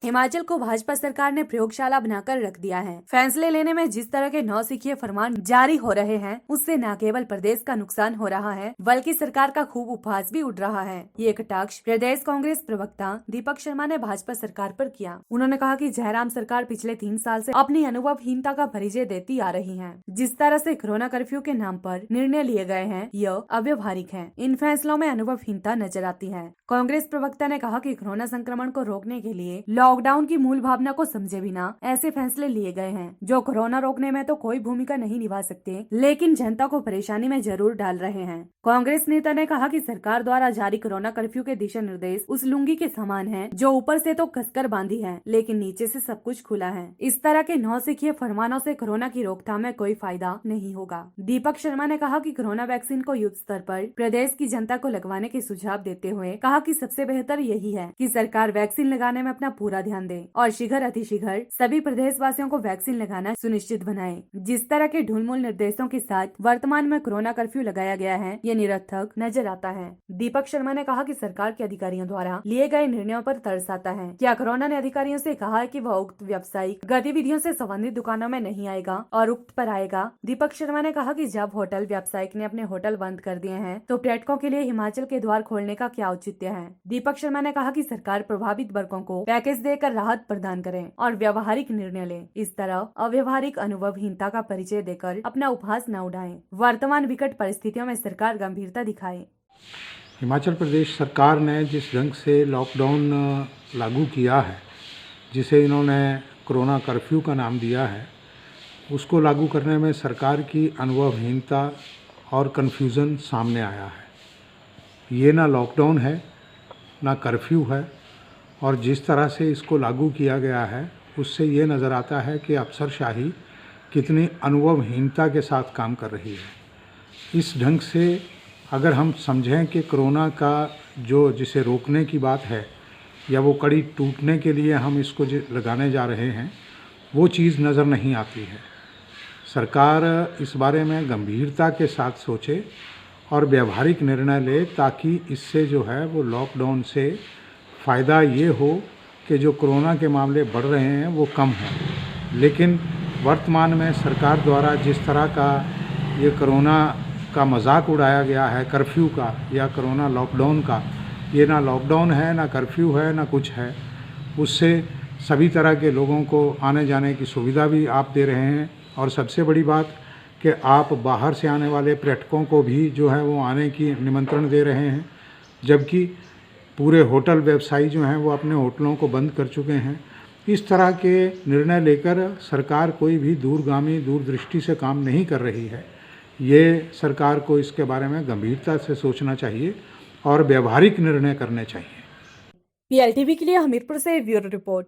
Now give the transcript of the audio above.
हिमाचल को भाजपा सरकार ने प्रयोगशाला बनाकर रख दिया है। फैसले लेने में जिस तरह के नौसिखिए फरमान जारी हो रहे हैं, उससे न केवल प्रदेश का नुकसान हो रहा है, बल्कि सरकार का खूब उपहास भी उड़ रहा है। ये कटाक्ष प्रदेश कांग्रेस प्रवक्ता दीपक शर्मा ने भाजपा सरकार पर किया। उन्होंने कहा कि जयराम सरकार पिछले 3 साल से अपनी अनुभवहीनता का परिचय देती आ रही है। जिस तरह से कोरोना कर्फ्यू के नाम पर निर्णय लिए गए हैं, यह अव्यवहारिक है। इन फैसलों में अनुभवहीनता नजर आती है। कांग्रेस प्रवक्ता ने कहा कि कोरोना संक्रमण को रोकने के लिए लॉकडाउन की मूल भावना को समझे बिना ऐसे फैसले लिए गए हैं, जो कोरोना रोकने में तो कोई भूमिका नहीं निभा सकते, लेकिन जनता को परेशानी में जरूर डाल रहे हैं। कांग्रेस नेता ने कहा कि सरकार द्वारा जारी कोरोना कर्फ्यू के दिशा निर्देश उस लुंगी के समान है, जो ऊपर से तो कसकर बांधी है, लेकिन नीचे से सब कुछ खुला है। इस तरह के नौसिखिए फरमानों से कोरोना की रोकथाम में कोई फायदा नहीं होगा। दीपक शर्मा ने कहा कि कोरोना वैक्सीन को युद्ध स्तर पर प्रदेश की जनता को लगवाने के सुझाव देते हुए कहा कि सबसे बेहतर यही है कि सरकार वैक्सीन लगाने में अपना पूरा ध्यान दे और शीघ्र अतिशीघ्र सभी प्रदेशवासियों को वैक्सीन लगाना सुनिश्चित बनाए। जिस तरह के ढुलमुल निर्देशों के साथ वर्तमान में कोरोना कर्फ्यू लगाया गया है, ये निरर्थक नजर आता है। दीपक शर्मा ने कहा कि सरकार के अधिकारियों द्वारा लिए गए निर्णयों पर तरस आता है। क्या कोरोना ने अधिकारियों से कहा है कि वह उक्त व्यावसायिक गतिविधियों से संबंधित दुकानों में नहीं आएगा और उक्त पर आएगा? दीपक शर्मा ने कहा कि जब होटल व्यावसायिक ने अपने होटल बंद कर दिए हैं, तो पर्यटकों के लिए हिमाचल के द्वार खोलने का क्या औचित्य है? दीपक शर्मा ने कहा कि सरकार प्रभावित वर्गों को पैकेज देकर राहत प्रदान करे और व्यावहारिक निर्णय ले। इस तरह अव्यवहारिक अनुभवहीनता का परिचय देकर अपना उपहास न उड़ाए। वर्तमान विकट परिस्थितियों में सरकार गंभीरता दिखाए। हिमाचल प्रदेश सरकार ने जिस ढंग से लॉकडाउन लागू किया है, जिसे इन्होंने कोरोना कर्फ्यू का नाम दिया है, उसको लागू करने में सरकार की अनुभवहीनता और कन्फ्यूज़न सामने आया है। ये ना लॉकडाउन है, ना कर्फ्यू है, और जिस तरह से इसको लागू किया गया है, उससे ये नज़र आता है कि अफसरशाही कितनी अनुभवहीनता के साथ काम कर रही है। इस ढंग से अगर हम समझें कि कोरोना का जो जिसे रोकने की बात है या वो कड़ी टूटने के लिए हम इसको लगाने जा रहे हैं, वो चीज़ नज़र नहीं आती है। सरकार इस बारे में गंभीरता के साथ सोचे और व्यवहारिक निर्णय ले, ताकि इससे जो है वो लॉकडाउन से फ़ायदा ये हो कि जो कोरोना के मामले बढ़ रहे हैं वो कम हो। लेकिन वर्तमान में सरकार द्वारा जिस तरह का ये कोरोना का मजाक उड़ाया गया है, कर्फ्यू का या कोरोना लॉकडाउन का, ये ना लॉकडाउन है, ना कर्फ्यू है, ना कुछ है। उससे सभी तरह के लोगों को आने जाने की सुविधा भी आप दे रहे हैं, और सबसे बड़ी बात कि आप बाहर से आने वाले पर्यटकों को भी जो है वो आने की निमंत्रण दे रहे हैं, जबकि पूरे होटल व्यवसायी जो हैं वो अपने होटलों को बंद कर चुके हैं। इस तरह के निर्णय लेकर सरकार कोई भी दूरगामी दूरदृष्टि से काम नहीं कर रही है। ये सरकार को इसके बारे में गंभीरता से सोचना चाहिए और व्यवहारिक निर्णय करने चाहिए। PLTV के लिए हमीरपुर से ब्यूरो रिपोर्ट।